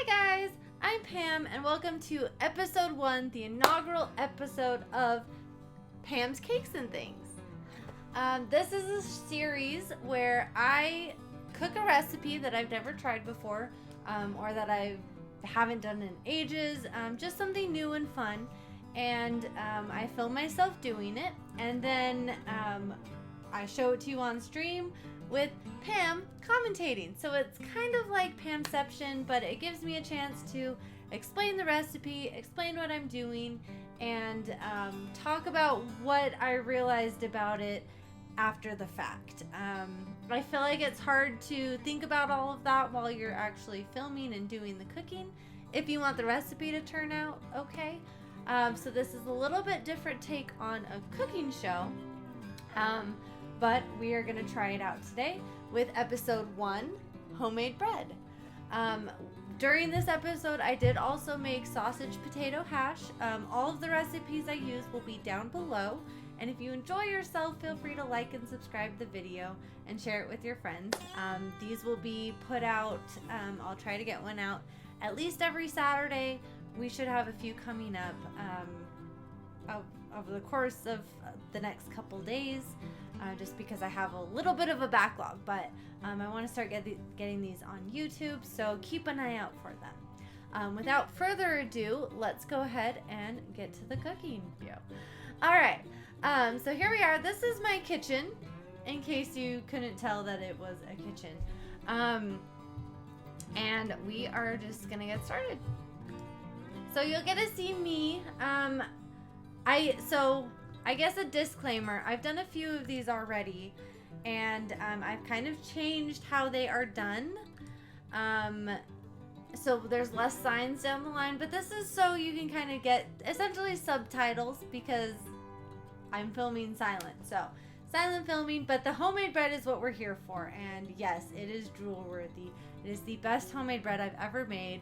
Hi guys, I'm Pam and welcome to episode 1, the inaugural episode of Pam's Cakes and Things. This is a series where I cook a recipe that I've never tried before or that I haven't done in ages, just something new and fun, and I film myself doing it, and then I show it to you on stream with Pam commentating. So it's kind of like Pamception, but it gives me a chance to explain the recipe, explain what I'm doing, and talk about what I realized about it after the fact. I feel like it's hard to think about all of that while you're actually filming and doing the cooking, if you want the recipe to turn out okay. So this is a little bit different take on a cooking show. But we are going to try it out today with episode 1, homemade bread. During this episode, I did also make sausage potato hash. All of the recipes I use will be down below. And if you enjoy yourself, feel free to like and subscribe the video and share it with your friends. These will be put out, I'll try to get one out at least every Saturday. We should have a few coming up over the course of the next couple days. Just because I have a little bit of a backlog, but I want to start getting these on YouTube, so keep an eye out for them. Without further ado, let's go ahead and get to the cooking video. Alright, so here we are. This is my kitchen, in case you couldn't tell that it was a kitchen. And we are just gonna get started. So you'll get to see me. I guess a disclaimer, I've done a few of these already, and I've kind of changed how they are done. So there's less signs down the line, but this is so you can kind of get essentially subtitles, because I'm filming silent. So silent filming, but the homemade bread is what we're here for. And yes, it is drool worthy. It is the best homemade bread I've ever made,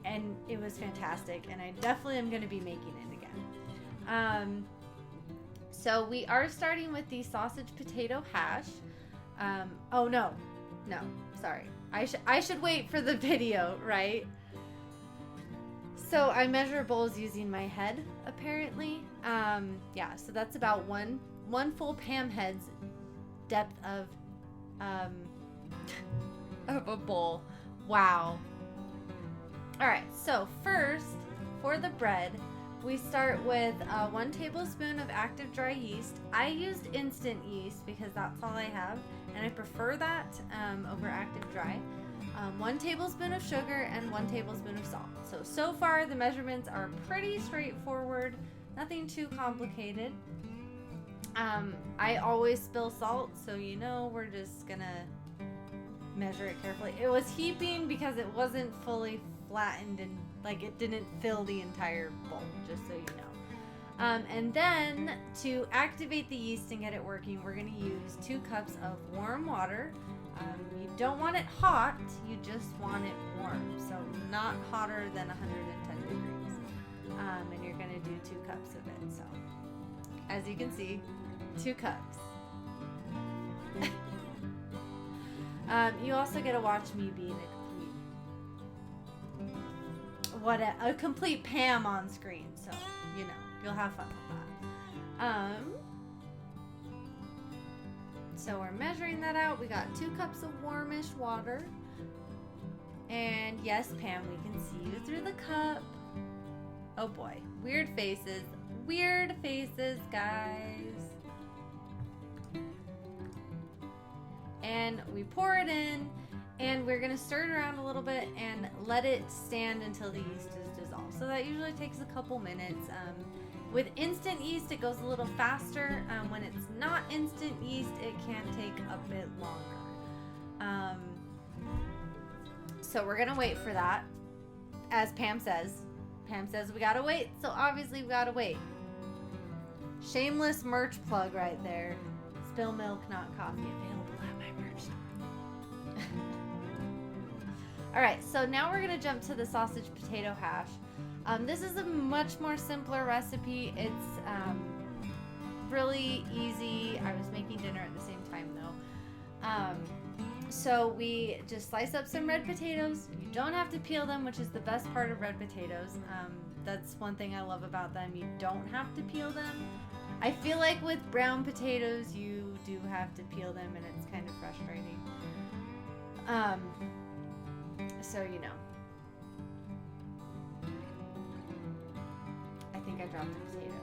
and it was fantastic, and I definitely am going to be making it again. So we are starting with the sausage potato hash. Oh no, sorry. I should wait for the video, right? So I measure bowls using my head, apparently. Yeah, so that's about one full Pam head's depth of a bowl. Wow. All right, so first for the bread, we start with 1 tablespoon of active dry yeast. I used instant yeast because that's all I have, and I prefer that over active dry. 1 tablespoon of sugar and 1 tablespoon of salt. So far the measurements are pretty straightforward, nothing too complicated. I always spill salt, so you know we're just gonna measure it carefully. It was heaping because it wasn't fully flattened and like it didn't fill the entire bowl, just so you know. And then to activate the yeast and get it working, we're going to use 2 cups of warm water. You don't want it hot, you just want it warm, so not hotter than 110 degrees. And you're going to do 2 cups of it. So as you can see, 2 cups. You also get to watch me being a complete Pam on screen, so you know you'll have fun with that. So we're measuring that out. We got 2 cups of warmish water, and yes, Pam, we can see you through the cup. Oh boy, weird faces, guys. And we pour it in. And we're going to stir it around a little bit and let it stand until the yeast is dissolved. So that usually takes a couple minutes. With instant yeast, it goes a little faster. When it's not instant yeast, it can take a bit longer. So we're going to wait for that. As Pam says. Pam says we got to wait, so obviously we got to wait. Shameless merch plug right there. Spill milk, not coffee, available at my merch store. Alright, so now we're going to jump to the sausage potato hash. This is a much more simpler recipe. It's really easy. I was making dinner at the same time though. So we just slice up some red potatoes. You don't have to peel them, which is the best part of red potatoes. That's one thing I love about them. You don't have to peel them. I feel like with brown potatoes, you do have to peel them, and it's kind of frustrating. So, you know. I think I dropped a potato.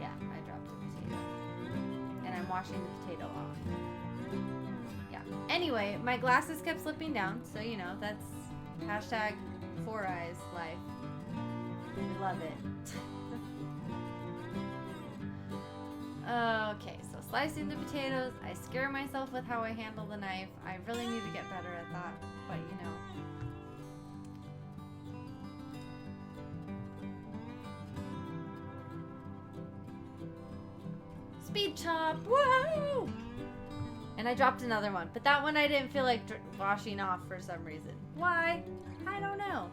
Yeah, I dropped a potato. And I'm washing the potato off. Yeah. Anyway, my glasses kept slipping down, so, you know, that's hashtag 4 eyes life. We love it. Okay, so slicing the potatoes. I scare myself with how I handle the knife. I really need to get better at that, but you know. Speed chop, whoa! And I dropped another one, but that one I didn't feel like washing off for some reason. Why? I don't know.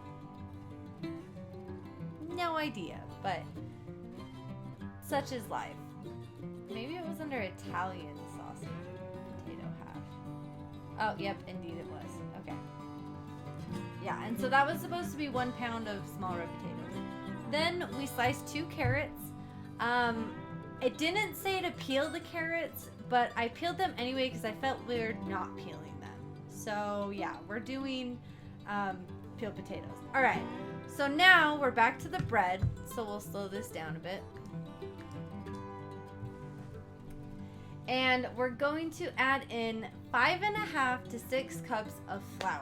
No idea, but such is life. Maybe it was under Italian sausage potato hash. Oh, yep, indeed it was. Okay. Yeah, and so that was supposed to be 1 pound of small red potatoes. Then we sliced 2 carrots. It didn't say to peel the carrots, but I peeled them anyway because I felt weird not peeling them. So yeah, we're doing peeled potatoes. All right, so now we're back to the bread. So we'll slow this down a bit. And we're going to add in 5.5 to 6 cups of flour.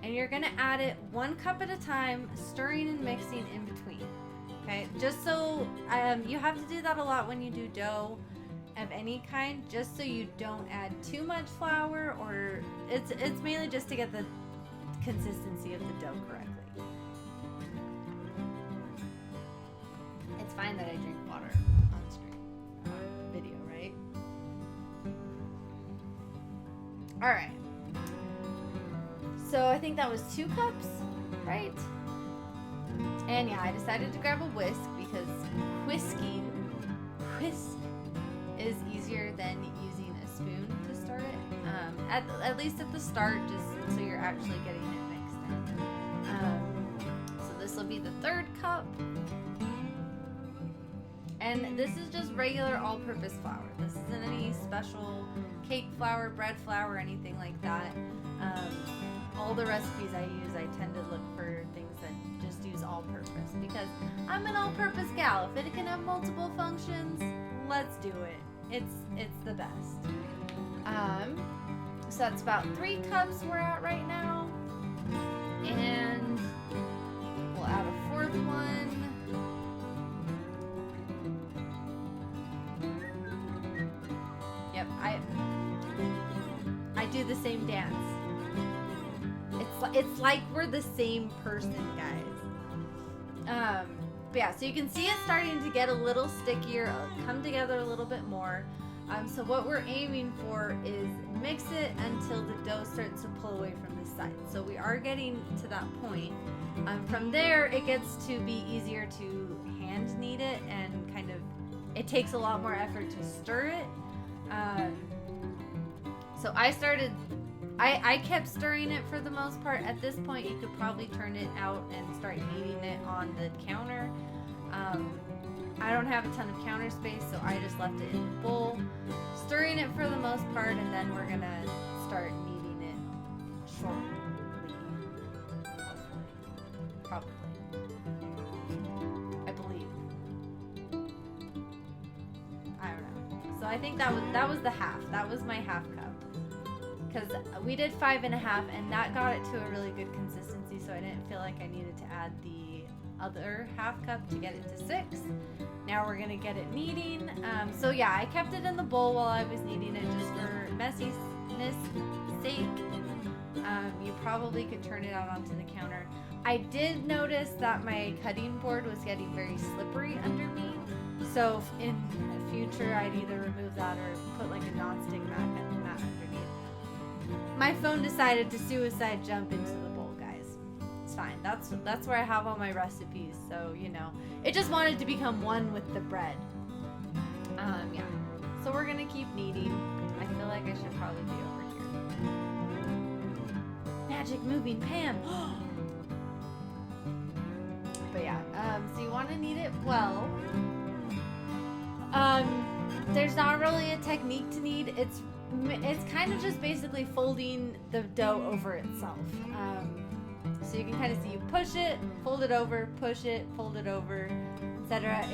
And you're gonna add it 1 cup at a time, stirring and mixing in between. Okay, just so you have to do that a lot when you do dough of any kind, just so you don't add too much flour, or it's mainly just to get the consistency of the dough correctly. It's fine that I drink water on stream, video, right? All right. So I think that was 2 cups, right? And yeah, I decided to grab a whisk because whisk is easier than using a spoon to stir it. At least at the start, just so you're actually getting it mixed in. So this will be the 3rd cup. And this is just regular all-purpose flour. This isn't any special cake flour, bread flour, anything like that. All the recipes I use, I tend to look for things that just use all-purpose because I'm an all-purpose gal. If it can have multiple functions, let's do it. It's the best. So that's about 3 cups we're at right now, and we'll add a 4th one. Yep, I do the same dance. It's like we're the same person, guys. But yeah, so you can see it starting to get a little stickier, come together a little bit more. So what we're aiming for is mix it until the dough starts to pull away from the side. So we are getting to that point. From there, it gets to be easier to hand knead it, and kind of, it takes a lot more effort to stir it. So I kept stirring it for the most part. At this point, you could probably turn it out and start kneading it on the counter. I don't have a ton of counter space, so I just left it in the bowl, stirring it for the most part, and then we're gonna start kneading it shortly. Probably. I believe. I don't know. So I think that was the half. That was my half cup. Because we did 5.5, and that got it to a really good consistency, so I didn't feel like I needed to add the other half cup to get it to 6. Now we're gonna get it kneading. So yeah, I kept it in the bowl while I was kneading it just for messiness sake. You probably could turn it out onto the counter. I did notice that my cutting board was getting very slippery under me, so in the future I'd either remove that or put like a non-stick mat underneath. My phone decided to suicide jump into the bowl, guys. It's fine. That's where I have all my recipes, so you know. It just wanted to become one with the bread. Yeah. So we're gonna keep kneading. I feel like I should probably be over here. magic moving Pam. But yeah, so you want to knead it well. There's not really a technique to knead. It's kind of just basically folding the dough over itself. So you can kind of see you push it, fold it over, push it, fold it over, etc.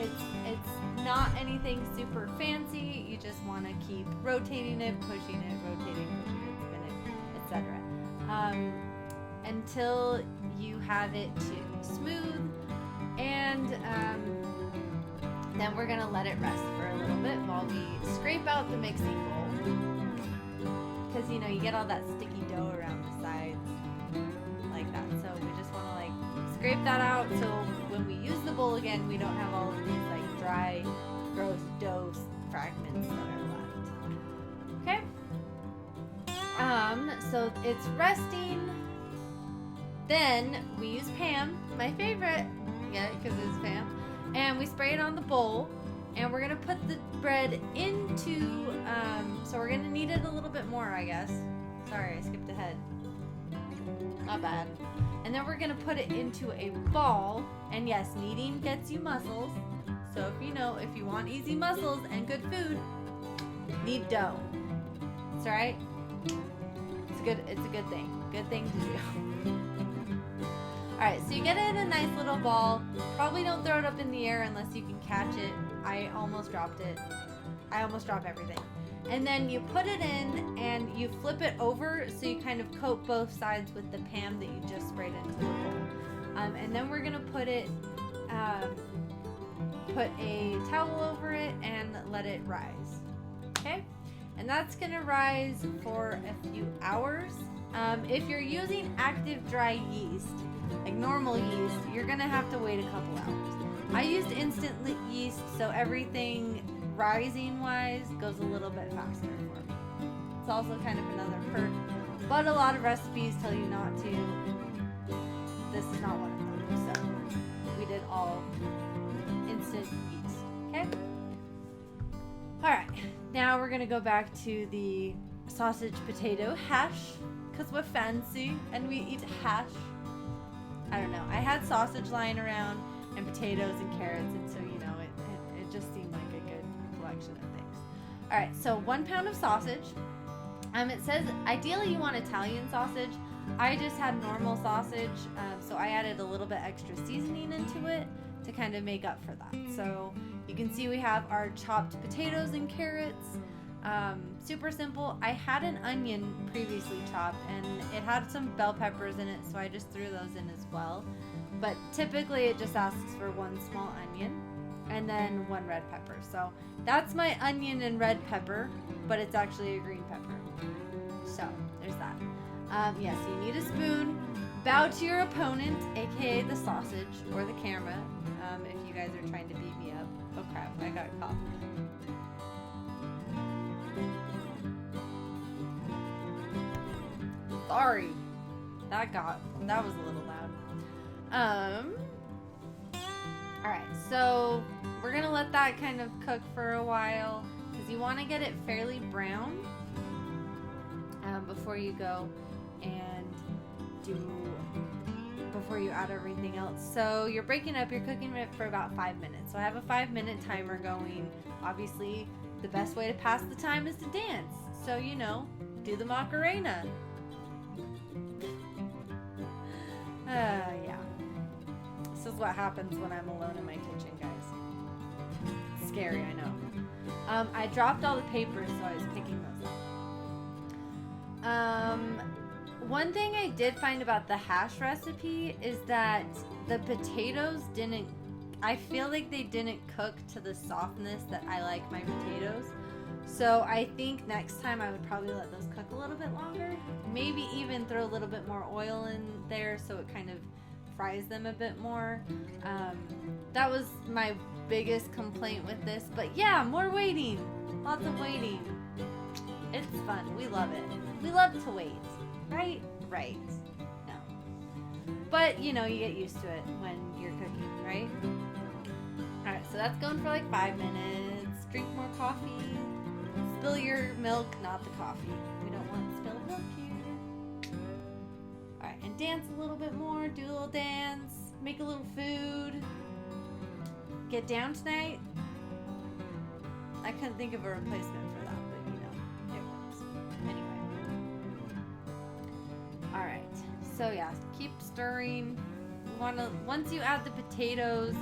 It's not anything super fancy. You just want to keep rotating it, pushing it, spinning, etc. Until you have it to smooth, and then we're gonna let it rest for a little bit while we scrape out the mixing bowl, because you know you get all that sticky dough around the sides like that. So we just want to like scrape that out, so when we use the bowl again, we don't have all of these like dry, gross dough fragments that are left. Okay. So it's resting. Then we use Pam, my favorite, yeah, because it's Pam, and we spray it on the bowl, and we're gonna put the bread into. So we're gonna knead it a little bit more, I guess. Sorry, I skipped ahead. Not bad. And then we're gonna put it into a ball. And yes, kneading gets you muscles. So if you want easy muscles and good food, knead dough. It's alright. It's a good thing. Good thing to do. Alright, so you get it in a nice little ball. Probably don't throw it up in the air unless you can catch it. I almost dropped it. I almost dropped everything. And then you put it in and you flip it over, so you kind of coat both sides with the Pam that you just sprayed into the bowl. And then we're gonna put a towel over it and let it rise. Okay? And that's gonna rise for a few hours. If you're using active dry yeast, like normal yeast, you're gonna have to wait a couple hours. I used instant yeast, so everything rising wise goes a little bit faster for me. It's also kind of another perk, but a lot of recipes tell you not to. This is not one of them, so we did all instant yeast. Okay. All right, now we're gonna go back to the sausage potato hash, because we're fancy and we eat hash. I don't know, I had sausage lying around and potatoes and carrots, and so it just seemed like a good collection of things. All right, so 1 pound of sausage. It says ideally you want Italian sausage. I just had normal sausage, so I added a little bit extra seasoning into it to kind of make up for that. So you can see we have our chopped potatoes and carrots. Super simple. I had an onion previously chopped, and it had some bell peppers in it, so I just threw those in as well. But typically it just asks for 1 small onion and then 1 red pepper. So that's my onion and red pepper, but it's actually a green pepper. So there's that. Yes, you need a spoon. Bow to your opponent, aka the sausage or the camera, if you guys are trying to beat me up. Oh crap, I got caught. Sorry. That was a little loud. Alright, so we're gonna let that kind of cook for a while, because you want to get it fairly brown before you go and before you add everything else. So you're cooking it for about 5 minutes. So I have a 5-minute timer going. Obviously, the best way to pass the time is to dance. So, do the Macarena. Yeah. This is what happens when I'm alone in my kitchen, guys. It's scary, I know. I dropped all the papers, so I was picking those up. One thing I did find about the hash recipe is that the potatoes I feel like they didn't cook to the softness that I like my potatoes. So I think next time I would probably let those cook a little bit longer. Maybe even throw a little bit more oil in there so it kind of fries them a bit more. That was my biggest complaint with this. But yeah, more waiting. Lots of waiting. It's fun. We love it. We love to wait. Right? Right. No. But, you get used to it when you're cooking, right? Alright, so that's going for like 5 minutes. Drink more coffee. Spill your milk, not the coffee. We don't want spilled milk here. dance a little bit more, do a little dance, make a little food, get down tonight. I couldn't think of a replacement for that, but you know, it works. Anyway. Alright, so yeah, keep stirring. Once you add the potatoes,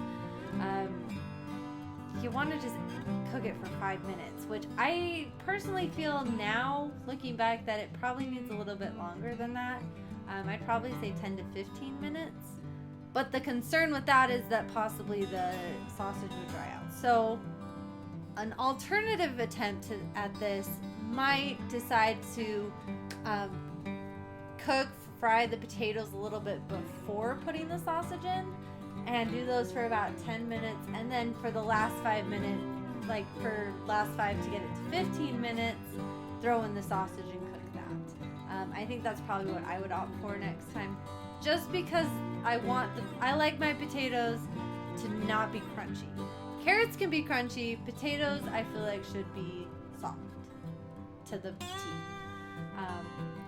you want to just cook it for 5 minutes, which I personally feel now, looking back, that it probably needs a little bit longer than that. I'd probably say 10 to 15 minutes. But the concern with that is that possibly the sausage would dry out. So an alternative attempt at this might decide to fry the potatoes a little bit before putting the sausage in, and do those for about 10 minutes, and then for the last 5 minutes, like for last 5 to get it to 15 minutes, throw in the sausage and cook that. I think that's probably what I would opt for next time, just because I like my potatoes to not be crunchy. Carrots can be crunchy. Potatoes, I feel like, should be soft to the T.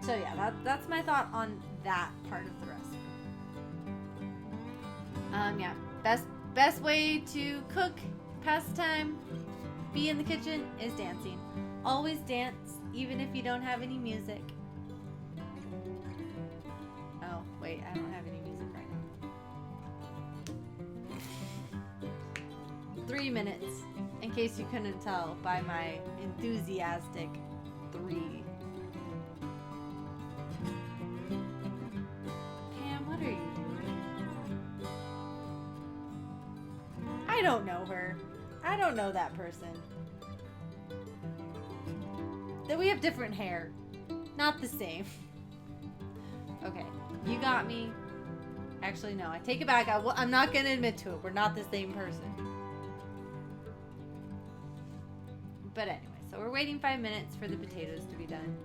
So yeah, that's my thought on that part of the recipe. Yeah, best way to cook, pass the time, be in the kitchen, is dancing. Always dance, even if you don't have any music. Oh, wait, I don't have any music right now. 3 minutes, in case you couldn't tell by my enthusiastic 3. Pam, what are you doing? I don't know her. I don't know that person. That we have different hair. Not the same. Okay, you got me. Actually, no, I take it back. I'm not going to admit to it. We're not the same person. But anyway, so we're waiting 5 minutes for the potatoes to be done.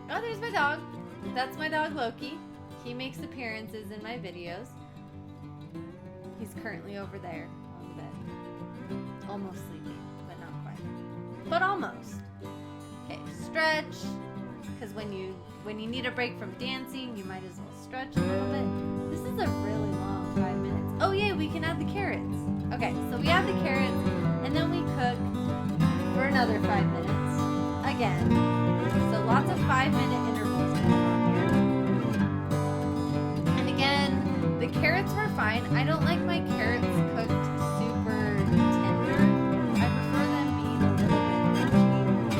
Oh, there's my dog. That's my dog, Loki. He makes appearances in my videos. He's currently over there on the bed. Almost sleeping, but not quite. But almost. Okay, stretch. Because when you need a break from dancing, you might as well stretch a little bit. This is a really long 5 minutes. Oh yeah, we can add the carrots. Okay, so we add the carrots, and then we cook for another 5 minutes. Again. So lots of 5-minute intervals going on here. And again, the carrots were fine. I don't like my carrots cooked super tender. I prefer them being a little bit crunchy.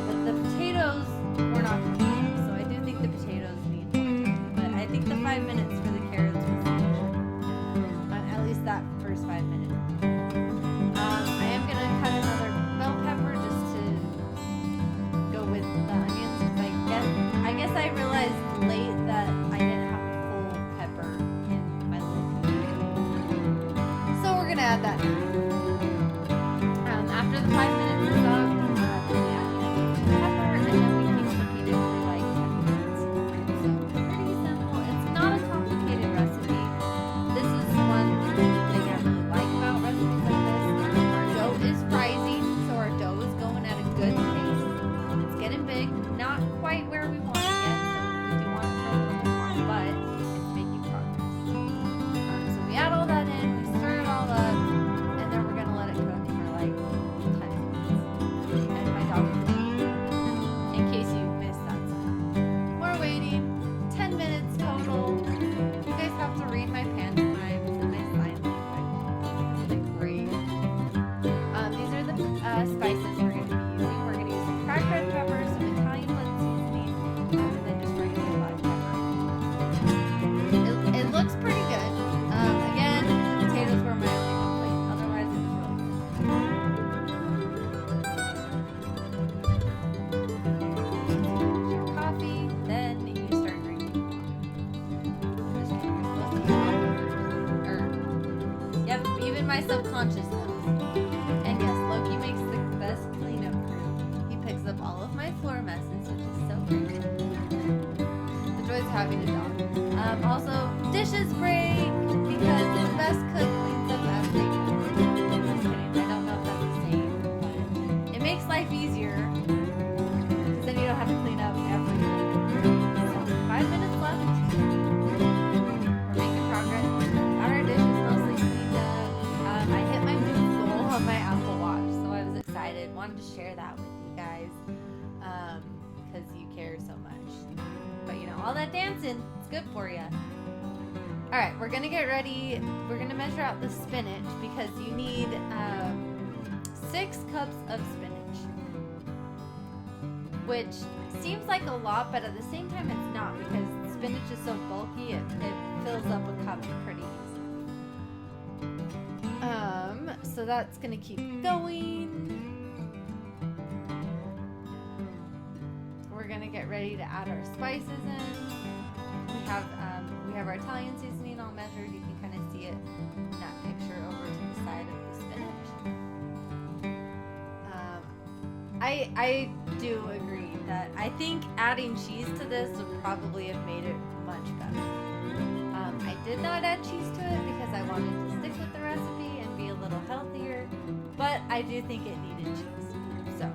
But the potatoes were not crunchy, so I do think the potatoes need more time. But I think the 5 minutes for the carrots was sufficient. At least that first 5 minutes. I am going to cut another bell pepper just to go with the onions, because I guess I realized late that I didn't have a full pepper in my little cookie. So we're going to add that now. After the 5 minutes is up, then we add the pepper, and then we keep cooking it for like 10 minutes. So pretty simple. It's not a complicated recipe. This is one thing I really like about recipes like this. Our dough is rising, so our dough is going at a good pace. It's getting big, not quite where we want it yet, so we do want it to grow a little bit more, but it's making progress. So we add all that in, we stir it all up, and then we're going to let it cook for like 10 minutes. And my dog is eating, in case you missed that sound. We're waiting 10 minutes total. You guys have to read my pantomimes and my sign language. It's great. These are the spices we're going to be using. We're going to use some cracked red pepper, some Italian blend seasoning, and then just regular black pepper. It looks pretty good. Again, the potatoes were my only complaint. Otherwise, it was really good. Once you finish your coffee, then you start drinking water. Yep, even my subconscious knows. And yes, Loki makes the best cleanup crew. He picks up all of my floor messes, which is so great. The joys of having a dog. Also, dishes break, because the best cook cleans up as they go. Just kidding, I don't know if that's the same, but it makes life easier all that dancing, it's good for you. All right, we're gonna get ready. We're gonna measure out the spinach because you need 6 cups of spinach, which seems like a lot, but at the same time it's not, because spinach is so bulky, it fills up a cup pretty easily. So that's gonna keep going. We're gonna get ready to add our spices in. We have our Italian seasoning all measured. You can kind of see it in that picture over to the side of the spinach. I do agree that I think adding cheese to this would probably have made it much better. I did not add cheese to it because I wanted to stick with the recipe and be a little healthier, but I do think it needed cheese. So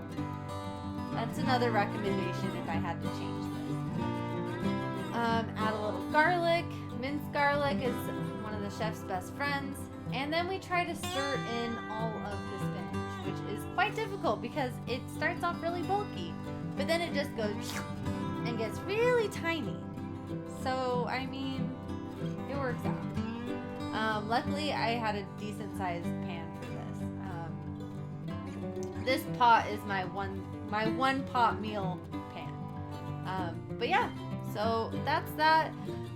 that's another recommendation if I had to change this. Add a little garlic. Minced garlic is one of the chef's best friends. And then we try to stir in all of the spinach, which is quite difficult because it starts off really bulky, but then it just goes and gets really tiny. So, I mean, it works out. Luckily, I had a decent sized pan for this. This pot is my one pot meal pan. But yeah, so that's that.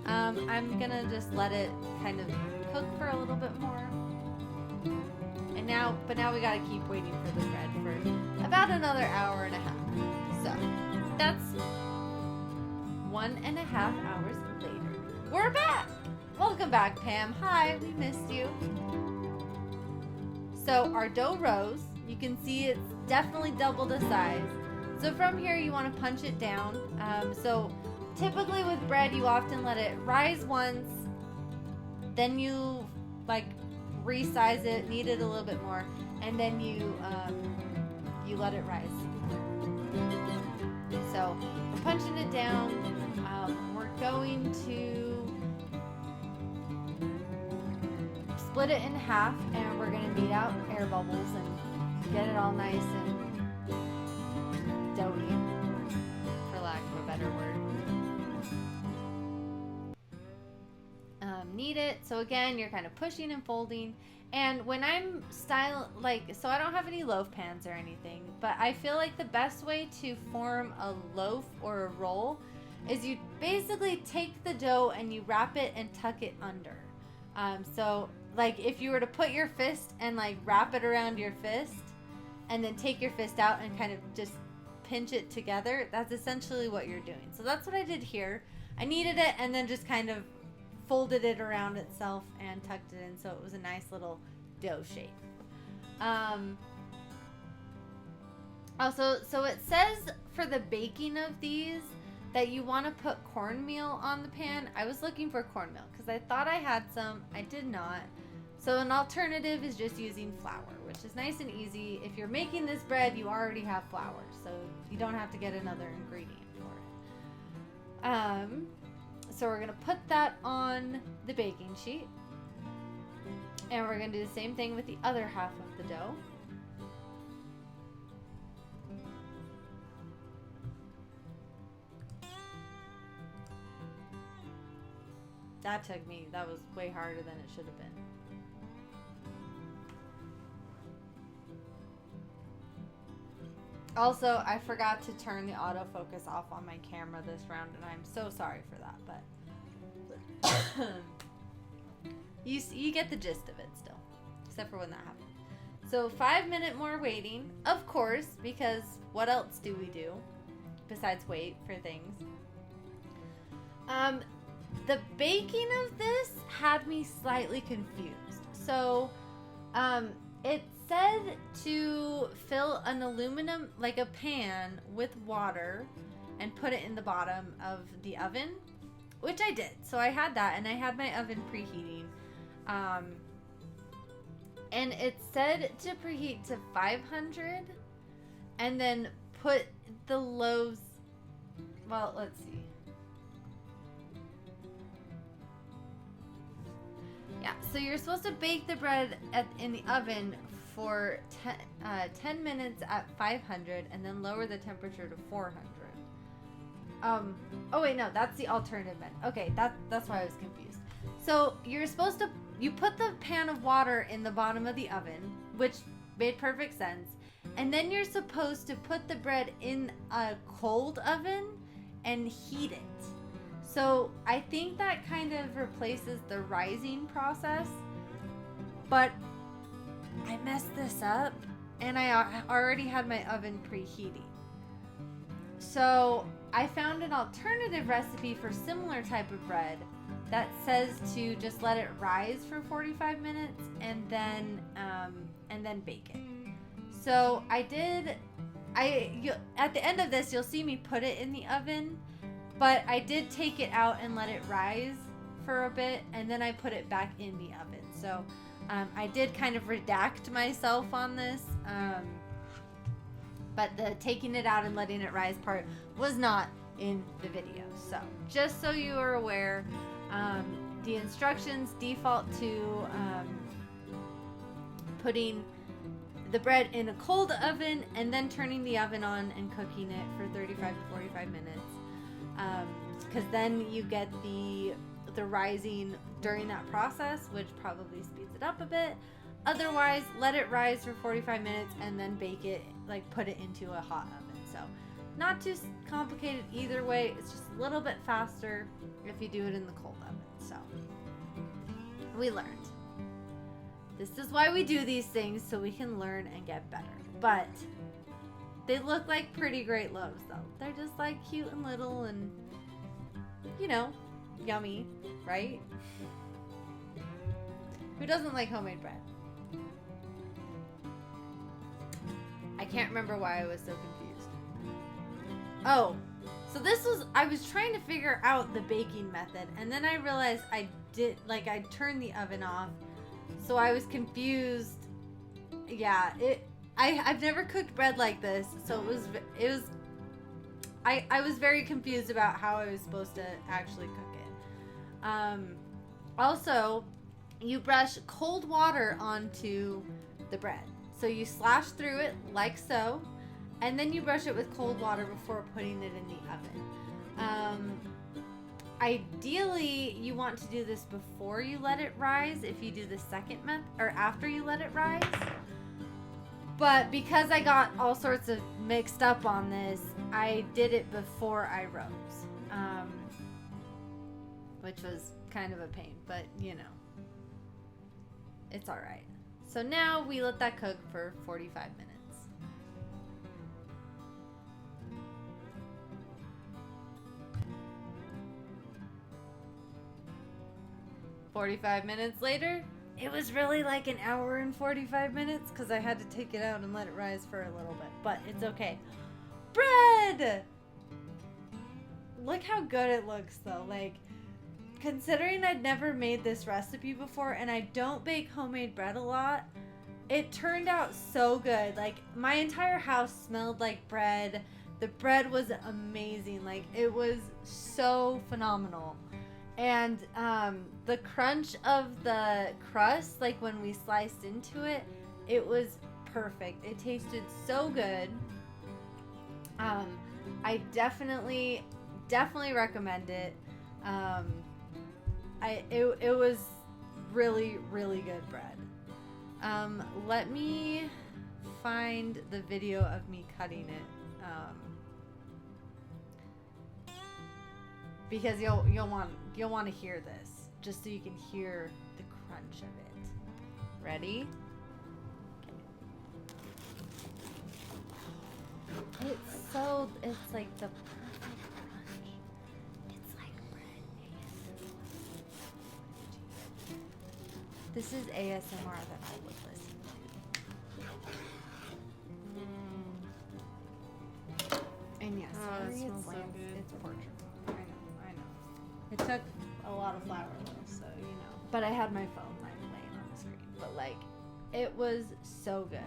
I'm gonna just let it kind of cook for a little bit more. And now we gotta keep waiting for the bread for about another hour and a half. So that's 1.5 hours later. We're back! Welcome back, Pam. Hi, we missed you. So our dough rose. You can see it's definitely double the size. So from here you want to punch it down. So typically with bread you often let it rise once, then you like resize it, knead it a little bit more, and then you let it rise. So we're punching it down. We're going to split it in half, and we're going to knead out air bubbles and get it all nice and doughy, for lack of a better word. Knead it. So again, you're kind of pushing and folding. And when I'm so I don't have any loaf pans or anything, but I feel like the best way to form a loaf or a roll is you basically take the dough and you wrap it and tuck it under. So like if you were to put your fist and like wrap it around your fist and then take your fist out and kind of just pinch it together, that's essentially what you're doing. So that's what I did here. I kneaded it and then just kind of folded it around itself and tucked it in so it was a nice little dough shape. Also, so it says for the baking of these that you want to put cornmeal on the pan. I was looking for cornmeal because I thought I had some. I did not. So an alternative is just using flour, which is nice and easy. If you're making this bread, you already have flour, so you don't have to get another ingredient for it. So we're going to put that on the baking sheet. And we're going to do the same thing with the other half of the dough. That was way harder than it should have been. Also, I forgot to turn the autofocus off on my camera this round, and I'm so sorry for that, but you get the gist of it still, except for when that happened. So 5-minute more waiting, of course, because what else do we do besides wait for things? The baking of this had me slightly confused. So, it said to fill an aluminum, like a pan, with water and put it in the bottom of the oven, which I did. So I had that, and I had my oven preheating. And it said to preheat to 500 and then put the loaves, well, let's see. Yeah, so you're supposed to bake the bread in the oven for 10 minutes at 500 and then lower the temperature to 400. Oh wait, no, that's the alternative method. Okay, that's why I was confused. So you put the pan of water in the bottom of the oven, which made perfect sense. And then you're supposed to put the bread in a cold oven and heat it. So I think that kind of replaces the rising process. But I messed this up and I already had my oven preheating. So I found an alternative recipe for similar type of bread that says to just let it rise for 45 minutes and then bake it. So at the end of this, you'll see me put it in the oven, but I did take it out and let it rise for a bit, and then I put it back in the oven. So I did kind of redact myself on this, but the taking it out and letting it rise part was not in the video. So just so you are aware, the instructions default to putting the bread in a cold oven and then turning the oven on and cooking it for 35 to 45 minutes, because then you get the rising during that process, which probably speeds it up a bit. Otherwise, let it rise for 45 minutes and then bake it, like put it into a hot oven. So not too complicated either way. It's just a little bit faster if you do it in the cold oven. So we learned. This is why we do these things, so we can learn and get better. But they look like pretty great loaves, though. They're just like cute and little and, you know, yummy, right? Who doesn't like homemade bread? I can't remember why I was so confused. Oh, so I was trying to figure out the baking method, and then I realized I turned the oven off. So I was confused. Yeah, I've never cooked bread like this, so I was very confused about how I was supposed to actually cook it. Also, you brush cold water onto the bread. So you slash through it like so, and then you brush it with cold water before putting it in the oven. Ideally, you want to do this before you let it rise if you do the second method, or after you let it rise. But because I got all sorts of mixed up on this, I did it before I rose, which was kind of a pain, but you know, it's all right. So now we let that cook for 45 minutes. 45 minutes later, it was really like an hour and 45 minutes because I had to take it out and let it rise for a little bit, but it's okay. Bread! Look how good it looks though. Like, considering I'd never made this recipe before and I don't bake homemade bread a lot, it turned out so good. Like, my entire house smelled like bread. The bread was amazing. Like, it was so phenomenal. And the crunch of the crust, like when we sliced into it, it was perfect. It tasted so good. I definitely recommend it. It was really, really good bread. Let me find the video of me cutting it. Because you'll want to hear this, just so you can hear the crunch of it. Ready? Okay. It's like the perfect crunch. It's like bread ASMR. This is ASMR that I would listen to. And yes, it smells so good. It's pork. I know. It took a lot of flour though, so you know. But I had my phone laying on the screen. But like, it was so good.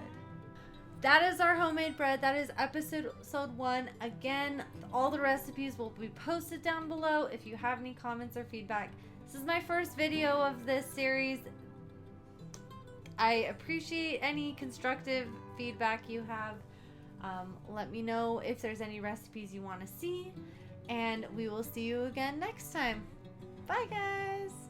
That is our homemade bread. That is episode 1. Again, all the recipes will be posted down below if you have any comments or feedback. This is my first video of this series. I appreciate any constructive feedback you have. Let me know if there's any recipes you want to see. And we will see you again next time. Bye, guys.